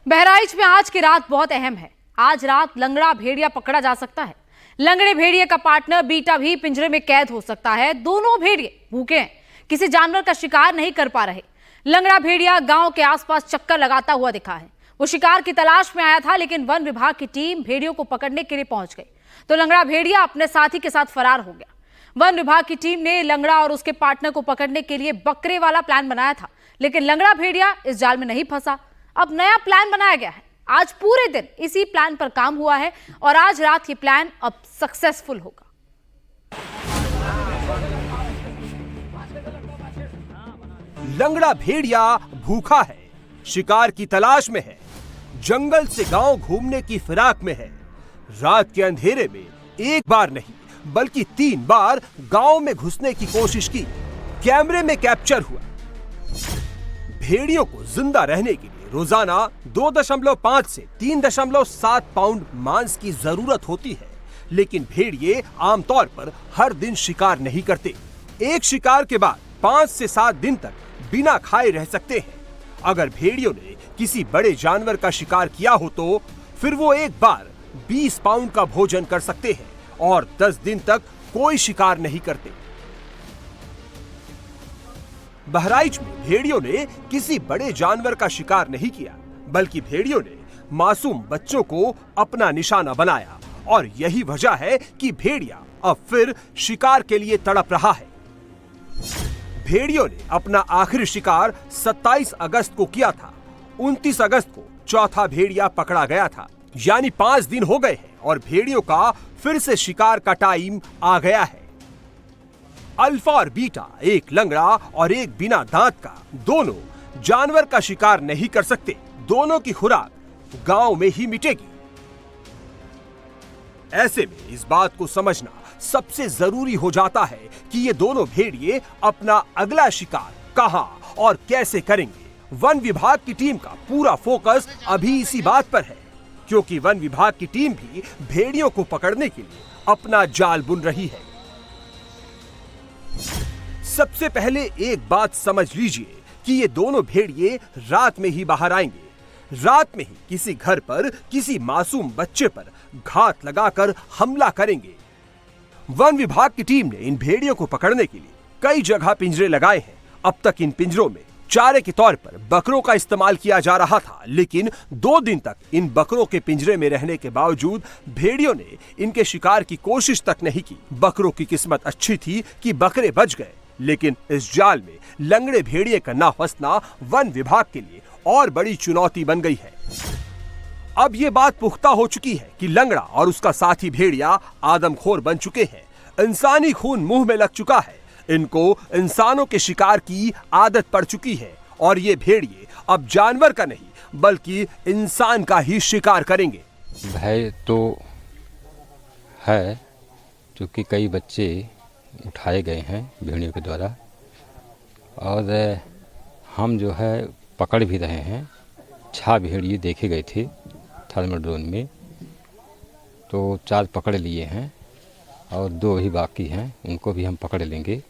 बहराइच में आज की रात बहुत अहम है। आज रात लंगड़ा भेड़िया पकड़ा जा सकता है। लंगड़े भेड़िए का पार्टनर बीटा भी पिंजरे में कैद हो सकता है। दोनों भेड़िए भूखे हैं, किसी जानवर का शिकार नहीं कर पा रहे। लंगड़ा भेड़िया गांव के आसपास चक्कर लगाता हुआ दिखा है। वो शिकार की तलाश में आया था, लेकिन वन विभाग की टीम भेड़ियों को पकड़ने के लिए पहुंच गई तो लंगड़ा भेड़िया अपने साथी के साथ फरार हो गया। वन विभाग की टीम ने लंगड़ा और उसके पार्टनर को पकड़ने के लिए बकरे वाला प्लान बनाया था, लेकिन लंगड़ा भेड़िया इस जाल में नहीं फंसा। अब नया प्लान बनाया गया है। आज पूरे दिन इसी प्लान पर काम हुआ है और आज रात ये प्लान अब सक्सेसफुल होगा। लंगड़ा भेड़िया भूखा है, शिकार की तलाश में है, जंगल से गांव घूमने की फिराक में है। रात के अंधेरे में एक बार नहीं बल्कि 3 बार गांव में घुसने की कोशिश की। कैमरे में कैप्चर हुआ। भेड़ियों को जिंदा रहने के लिए रोजाना 2.5 से 3.7 पाउंड मांस की जरूरत होती है, लेकिन भेड़िए आमतौर पर हर दिन शिकार नहीं करते। एक शिकार के बाद 5 से 7 दिन तक बिना खाए रह सकते हैं। अगर भेड़ियों ने किसी बड़े जानवर का शिकार किया हो तो फिर वो एक बार 20 पाउंड का भोजन कर सकते हैं और 10 दिन तक कोई शिकार नहीं करते। बहराइच में भेड़ियों ने किसी बड़े जानवर का शिकार नहीं किया, बल्कि भेड़ियों ने मासूम बच्चों को अपना निशाना बनाया और यही वजह है कि भेड़िया अब फिर शिकार के लिए तड़प रहा है। भेड़ियों ने अपना आखिरी शिकार 27 अगस्त को किया था। 29 अगस्त को चौथा भेड़िया पकड़ा गया था, यानी 5 दिन हो गए हैं और भेड़ियों का फिर से शिकार का टाइम आ गया है। अल्फा और बीटा, एक लंगड़ा और एक बिना दांत का, दोनों जानवर का शिकार नहीं कर सकते। दोनों की खुराक गांव में ही मिटेगी। ऐसे में इस बात को समझना सबसे जरूरी हो जाता है कि ये दोनों भेड़िए अपना अगला शिकार कहां और कैसे करेंगे। वन विभाग की टीम का पूरा फोकस अभी इसी बात पर है, क्योंकि वन विभाग की टीम भी भेड़ियों को पकड़ने के लिए अपना जाल बुन रही है। सबसे पहले एक बात समझ लीजिए कि ये दोनों भेड़िए रात में ही बाहर आएंगे। रात में ही किसी घर पर किसी मासूम बच्चे पर घात लगाकर हमला करेंगे। वन विभाग की टीम ने इन भेड़ियों को पकड़ने के लिए कई जगह पिंजरे लगाए हैं। अब तक इन पिंजरों में चारे के तौर पर बकरों का इस्तेमाल किया जा रहा था, लेकिन 2 दिन तक इन बकरों के पिंजरे में रहने के बावजूद भेड़ियों ने इनके शिकार की कोशिश तक नहीं की। बकरों की किस्मत अच्छी थी कि बकरे बच गए, लेकिन इस जाल में लंगड़े भेड़िए का ना फंसना वन विभाग के लिए और बड़ी चुनौती बन गई है। अब ये बात पुख्ता हो चुकी है कि लंगड़ा और उसका साथी भेड़िया आदमखोर बन चुके हैं। इंसानी खून मुंह में लग चुका है। इनको इंसानों के शिकार की आदत पड़ चुकी है और ये भेड़िए अब जानवर का नहीं बल्कि इंसान का ही शिकार करेंगे। भय तो है, क्योंकि कई बच्चे उठाए गए हैं भेड़ियों के द्वारा और हम जो है पकड़ भी रहे हैं। 6 भेड़िए देखे गए थे थर्मल ड्रोन में, तो 4 पकड़ लिए हैं और 2 ही बाकी हैं, उनको भी हम पकड़ लेंगे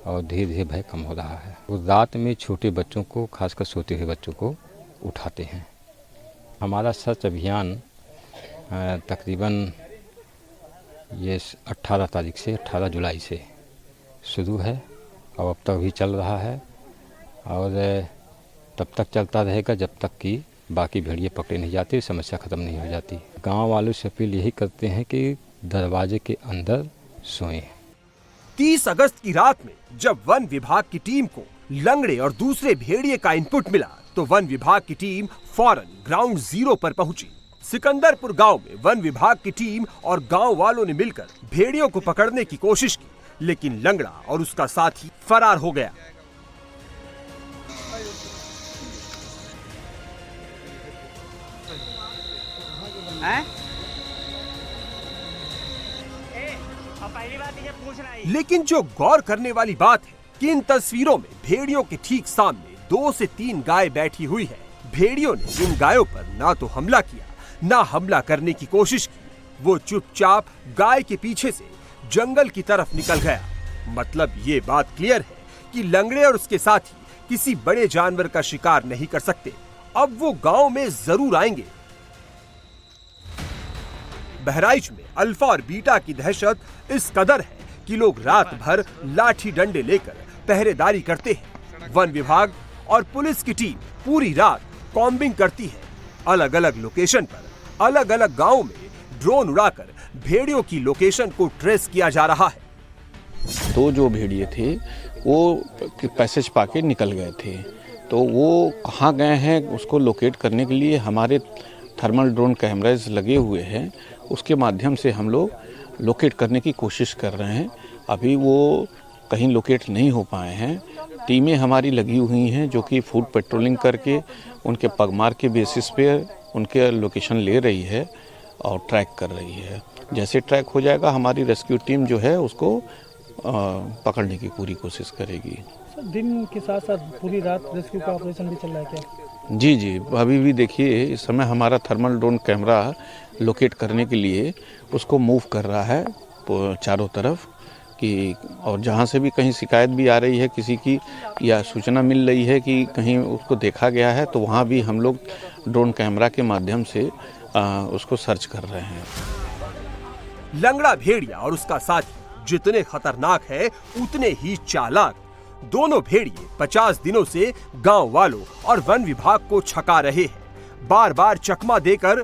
और धीरे धीरे भय कम हो रहा है। वो रात में छोटे बच्चों को, खासकर सोते हुए बच्चों को उठाते हैं। हमारा सर्च अभियान तकरीबन ये 18 तारीख से 18 जुलाई से शुरू है और अब तक भी चल रहा है और तब तक चलता रहेगा जब तक कि बाकी भेड़िए पकड़े नहीं जाते, समस्या ख़त्म नहीं हो जाती। गांव वालों से अपील यही करते हैं कि दरवाजे के अंदर सोएं। 30 अगस्त की रात में जब वन विभाग की टीम को लंगड़े और दूसरे भेड़िए का इनपुट मिला तो वन विभाग की टीम फौरन ग्राउंड जीरो पर पहुंची। सिकंदरपुर गांव में वन विभाग की टीम और गांव वालों ने मिलकर भेड़ियों को पकड़ने की कोशिश की, लेकिन लंगड़ा और उसका साथी फरार हो गया। लेकिन जो गौर करने वाली बात है कि इन तस्वीरों में भेड़ियों के ठीक सामने 2 से 3 गाय बैठी हुई है। भेड़ियों ने इन गायों पर ना तो हमला किया, ना हमला करने की कोशिश की। वो चुपचाप गाय के पीछे से जंगल की तरफ निकल गया। मतलब ये बात क्लियर है कि लंगड़े और उसके साथी किसी बड़े जानवर का शिकार नहीं कर सकते अब वो गांव में जरूर आएंगे। बहराइच में अल्फा और बीटा की दहशत इस कदर है कि लोग रात भर लाठी डंडे लेकर पहरेदारी करते हैं। वन विभाग और पुलिस की टीम पूरी रात कॉम्बिंग करती है। अलग अलग लोकेशन पर अलग अलग गांवों में ड्रोन उड़ाकर भेड़ियों की लोकेशन को ट्रेस किया जा रहा है। दो जो भेड़िए थे वो पैसेज पाके निकल गए थे, तो वो कहाँ गए हैं उसको लोकेट करने के लिए हमारे थर्मल ड्रोन कैमराज लगे हुए हैं। उसके माध्यम से हम लोग लोकेट करने की कोशिश कर रहे हैं। अभी वो कहीं लोकेट नहीं हो पाए हैं। टीमें हमारी लगी हुई हैं जो कि फूड पेट्रोलिंग करके उनके पगमार के बेसिस पे उनके लोकेशन ले रही है और ट्रैक कर रही है। जैसे ट्रैक हो जाएगा हमारी रेस्क्यू टीम जो है उसको पकड़ने की पूरी कोशिश करेगी। दिन के साथ साथ पूरी रात रेस्क्यू का ऑपरेशन भी चल रहा है क्या? जी, अभी भी देखिए इस समय हमारा थर्मल ड्रोन कैमरा लोकेट करने के लिए उसको मूव कर रहा है चारों तरफ कि, और जहाँ से भी कहीं शिकायत भी आ रही है किसी की या सूचना मिल रही है कि कहीं उसको देखा गया है, तो वहाँ भी हम लोग ड्रोन कैमरा के माध्यम से उसको सर्च कर रहे हैं। लंगड़ा भेड़िया और उसका साथी जितने खतरनाक है उतने ही चालाक। दोनों भेड़िए 50 दिनों से गांव वालों और वन विभाग को छका रहे हैं। बार बार चकमा देकर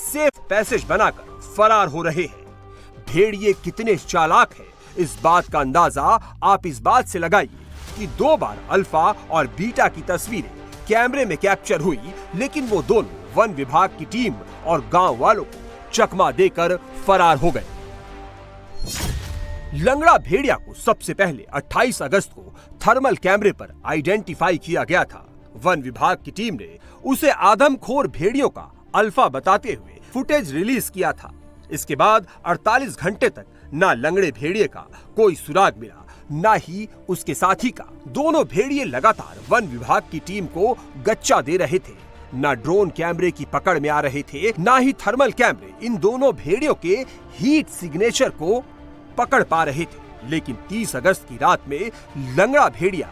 सेफ पैसेज बनाकर फरार हो रहे हैं। भेड़िए कितने चालाक हैं, इस बात का अंदाजा आप इस बात से लगाइए कि 2 बार अल्फा और बीटा की तस्वीरें कैमरे में कैप्चर हुई, लेकिन वो दोनों वन विभाग की टीम और गांव वालों को चकमा देकर फरार हो गए। लंगड़ा भेड़िया को सबसे पहले 28 अगस्त को थर्मल कैमरे पर आइडेंटिफाई किया गया था। वन विभाग की टीम ने उसे आदमखोर भेड़ियों का अल्फा बताते हुए फुटेज रिलीज किया था। इसके बाद 48 घंटे तक ना लंगड़े भेड़िए का कोई सुराग मिला, ना ही उसके साथी का। दोनों भेड़िए लगातार वन विभाग की टीम को गच्चा दे रहे थे। ना ड्रोन कैमरे की पकड़ में आ रहे थे, ना ही थर्मल कैमरे इन दोनों भेड़ियों के हीट सिग्नेचर को पकड़ पा रहे थे। लेकिन 30 अगस्त की रात में लंगड़ा भेड़िया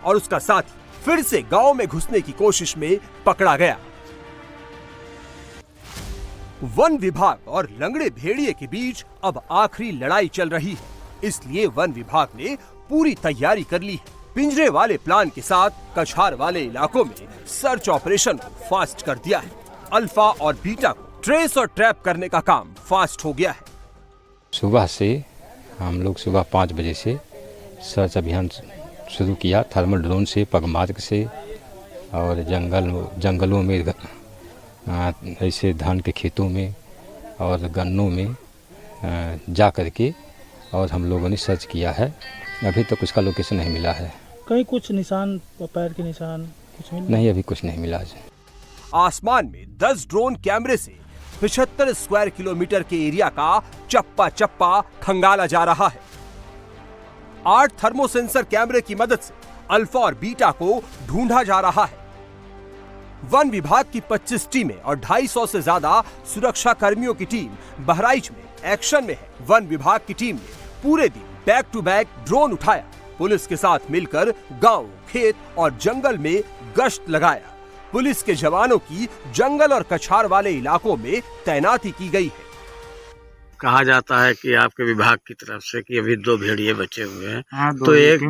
और उसका साथी फिर से गांव में घुसने की कोशिश में पकड़ा गया। वन विभाग और लंगड़े भेड़िए के बीच अब आखिरी लड़ाई चल रही है, इसलिए वन विभाग ने पूरी तैयारी कर ली है। पिंजरे वाले प्लान के साथ कछार वाले इलाकों में सर्च ऑपरेशन को फास्ट कर दिया है। अल्फा और बीटा को ट्रेस और ट्रैप करने का काम फास्ट हो गया है। सुबह से हम लोग सुबह 5 बजे से सर्च अभियान शुरू किया, थर्मल ड्रोन से, पगमार्क से और जंगलों में, ऐसे धान के खेतों में और गन्नों में जा करके और हम लोगों ने सर्च किया है। अभी तक उसका लोकेशन नहीं मिला है। कहीं कुछ निशान, पैर के निशान कुछ नहीं, अभी कुछ नहीं मिला। आसमान में 10 ड्रोन कैमरे से 75 स्क्वायर किलोमीटर के एरिया का चप्पा चप्पा खंगाला जा रहा है। 8 थर्मोसेंसर कैमरे की मदद से अल्फा और बीटा को ढूंढा जा रहा है। वन विभाग की 25 टीमें और 250 से ज्यादा सुरक्षा कर्मियों की टीम बहराइच में एक्शन में है। वन विभाग की टीम ने पूरे दिन बैक टू बैक ड्रोन उठाया। पुलिस के साथ मिलकर गांव, खेत और जंगल में गश्त लगाया। पुलिस के जवानों की जंगल और कछार वाले इलाकों में तैनाती की गई है। कहा जाता है कि आपके विभाग की तरफ से कि अभी 2 भेड़िए बचे हुए हैं। हाँ, तो एक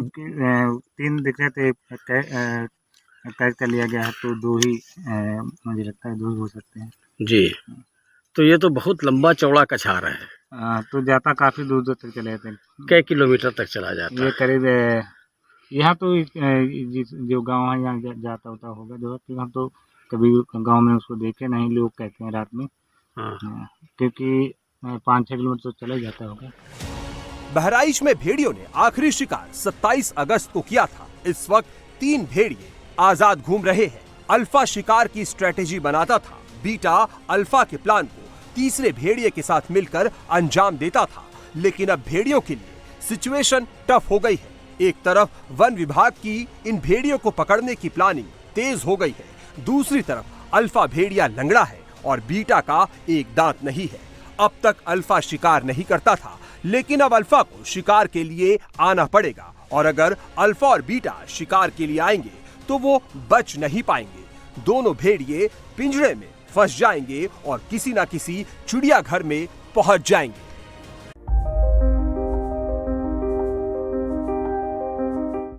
3 दिख रहे थे, कैद कर लिया गया है, तो 2 ही मुझे लगता है 2 ही हो सकते हैं जी। तो ये तो बहुत लंबा चौड़ा कछार है। तो जाता काफी दूर दूर तक चले जाते हैं। कई किलोमीटर तक चला जाता ये है? करीब यहाँ तो जो गांव है यहाँ जाता होता होगा जो, हम तो कभी गांव में उसको देखे नहीं। लोग कहते हैं रात में, क्योंकि 5-6 किलोमीटर तो चला जाता होगा। बहराइच में भेड़ियों ने आखिरी शिकार 27 अगस्त को किया था। इस वक्त 3 भेड़िए आजाद घूम रहे हैं। अल्फा शिकार की स्ट्रेटेजी बनाता था, बीटा अल्फा के प्लान को तीसरे भेड़िए के साथ मिलकर अंजाम देता था। लेकिन अब भेड़ियों के लिए सिचुएशन टफ हो गई है। एक तरफ वन विभाग की इन भेड़ियों को पकड़ने की प्लानिंग तेज हो गई है, दूसरी तरफ अल्फा भेड़िया लंगड़ा है और बीटा का एक दांत नहीं है। अब तक अल्फा शिकार नहीं करता था, लेकिन अब अल्फा को शिकार के लिए आना पड़ेगा, और अगर अल्फा और बीटा शिकार के लिए आएंगे तो वो बच नहीं पाएंगे। दोनों भेड़िए पिंजरे में फंस जाएंगे और किसी ना किसी चिड़ियाघर में पहुंच जाएंगे।